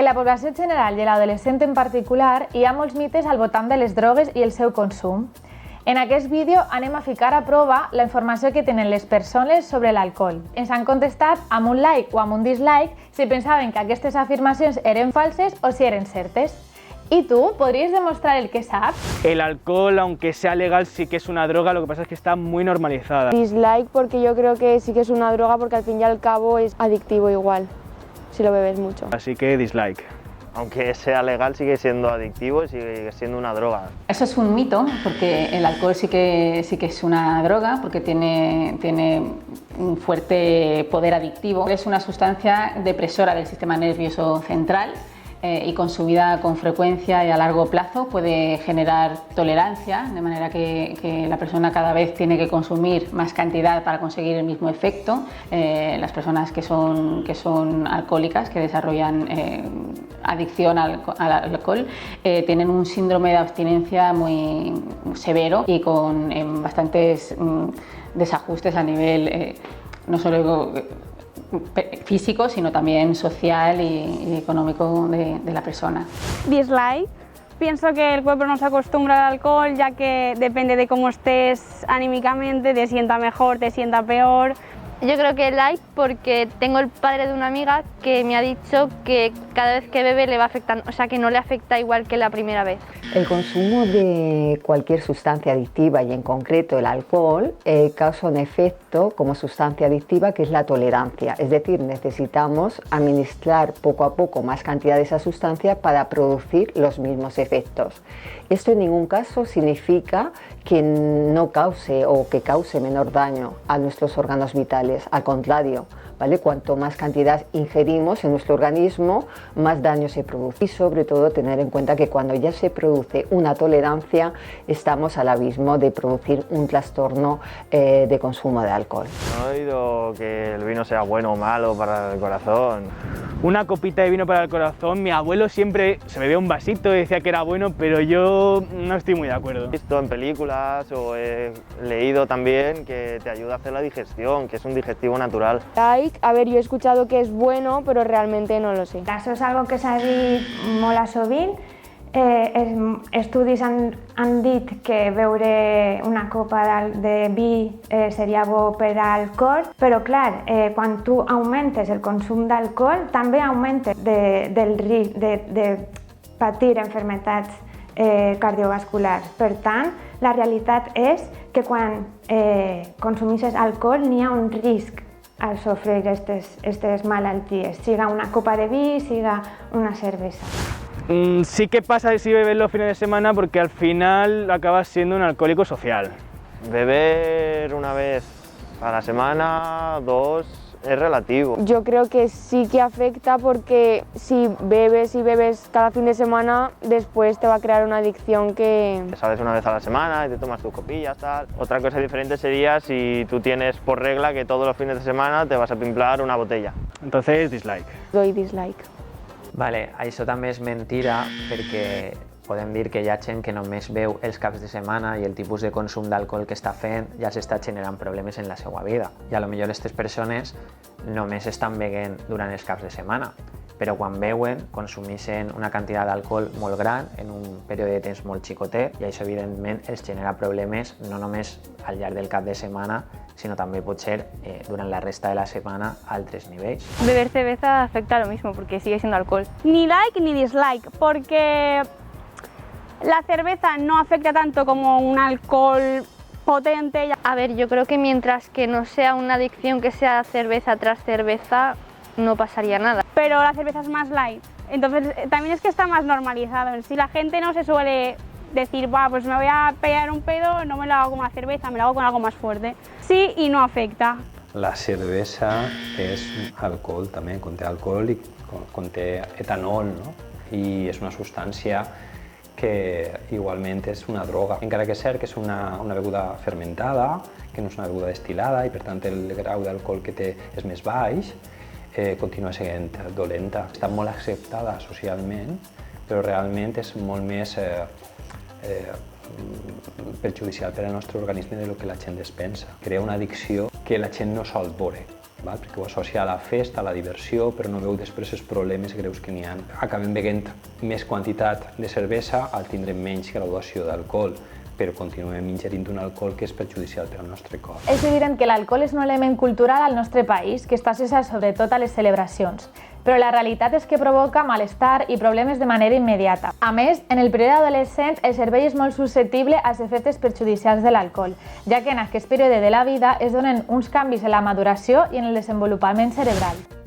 En la població general i l'adolescent en particular hi ha molts mites al voltant de les drogues i el seu consum. En aquest vídeo anem a ficar a prova la informació que tenen les persones sobre l'alcohol. Ens han contestat amb un like o amb un dislike si pensaven que aquestes afirmacions eren falses o si eren certes. ¿Y tú? ¿Podrías demostrar el que sabes? El alcohol, aunque sea legal, sí que es una droga, lo que pasa es que está muy normalizada. Dislike porque yo creo que sí que es una droga porque al fin y al cabo es adictivo igual, si lo bebes mucho. Así que dislike. Aunque sea legal, sigue siendo adictivo y sigue siendo una droga. Eso es un mito, porque el alcohol sí que es una droga, porque tiene un fuerte poder adictivo. Es una sustancia depresora del sistema nervioso central y consumida con frecuencia y a largo plazo puede generar tolerancia, de manera que la persona cada vez tiene que consumir más cantidad para conseguir el mismo efecto. Las personas que son alcohólicas, que desarrollan adicción al alcohol, tienen un síndrome de abstinencia muy severo y con bastantes desajustes a nivel no solo físico, sino también social y económico de la persona. Dislike. Pienso que el cuerpo no se acostumbra al alcohol, ya que depende de cómo estés anímicamente, te sienta mejor, te sienta peor. Yo creo que like porque tengo el padre de una amiga que me ha dicho que cada vez que bebe le va afectando, o sea que no le afecta igual que la primera vez. El consumo de cualquier sustancia adictiva y en concreto el alcohol causa un efecto como sustancia adictiva que es la tolerancia, es decir, necesitamos administrar poco a poco más cantidad de esa sustancia para producir los mismos efectos. Esto en ningún caso significa que no cause o que cause menor daño a nuestros órganos vitales, al contrario, ¿vale? Cuanto más cantidad ingerimos en nuestro organismo, más daño se produce y sobre todo tener en cuenta que cuando ya se produce una tolerancia estamos al abismo de producir un trastorno de consumo de alcohol. No he oído que el vino sea bueno o malo para el corazón. Una copita de vino para el corazón, mi abuelo siempre se bebía un vasito y decía que era bueno, pero yo no estoy muy de acuerdo. He visto en películas o he leído también que te ayuda a hacer la digestión, que es un digestivo natural. Like, a ver, yo he escuchado que es bueno, pero realmente no lo sé. Això és algo que s'ha dit molt a sovint. Estudis han dit que beure una copa de vi seria bo per al cor, però clar, quan tu augmentes el consum d'alcohol també augmentes del risc de patir malalties cardiovasculars. Per tant, la realitat és que quan consumeixes alcohol n'hi ha un risc al sofrir aquestes malalties, siga una copa de vi, siga una cervesa. Sí que pasa si bebes los fines de semana porque al final acabas siendo un alcohólico social. Beber una vez a la semana, dos, es relativo. Yo creo que sí que afecta porque si bebes cada fin de semana, después te va a crear una adicción que... Sales una vez a la semana y te tomas tus copillas, tal. Otra cosa diferente sería si tú tienes por regla que todos los fines de semana te vas a pimplar una botella. Entonces, dislike. Doy dislike. Vale, això també és mentira perquè podem dir que hi ha gent que només beu els caps de setmana i el tipus de consum d'alcohol que està fent ja s'està generant problemes en la seva vida. I a lo millor aquestes persones només estan beguent durant els caps de setmana, però quan beuen consumeixen una quantitat d'alcohol molt gran en un període de temps molt xicotet i això evidentment els genera problemes no només al llarg del cap de setmana, sino también puede ser durante la resta de la semana a altos niveles. Beber cerveza afecta a lo mismo porque sigue siendo alcohol. Ni like ni dislike, porque la cerveza no afecta tanto como un alcohol potente. A ver, yo creo que mientras que no sea una adicción que sea cerveza tras cerveza, no pasaría nada. Pero la cerveza es más light, entonces también es que está más normalizado. En sí la gente no se suele decir, va, pues me voy a pegar un pedo, no me lo hago con una cerveza, me lo hago con algo más fuerte. Sí y no afecta. La cervesa és alcohol també, conté alcohol i conté etanol, no? I és una substància que igualment és una droga. Encara que és cert que és una beguda fermentada, que no és una beguda destil·lada i per tant el grau d'alcohol que té és més baix, continua sent dolenta. Està molt acceptada socialment, però realment és molt més perjudicial per al nostre organisme de lo que la gent es pensa. Crea una addicció que la gent no sol veure. perquè ho associa a la festa, a la diversió, però no veu després els problemes greus que n'hi ha. Acabem beguent més quantitat de cervesa al tindre menys graduació d'alcohol, però continuem ingerint un alcohol que és perjudicial per al nostre cos. És evident que l'alcohol és un element cultural al nostre país que està associat sobretot a les celebracions, però la realitat és que provoca malestar i problemes de manera immediata. A més, en el període adolescent el cervell és molt susceptible als efectes perjudicials de l'alcohol, ja que en aquest període de la vida es donen uns canvis en la maduració i en el desenvolupament cerebral.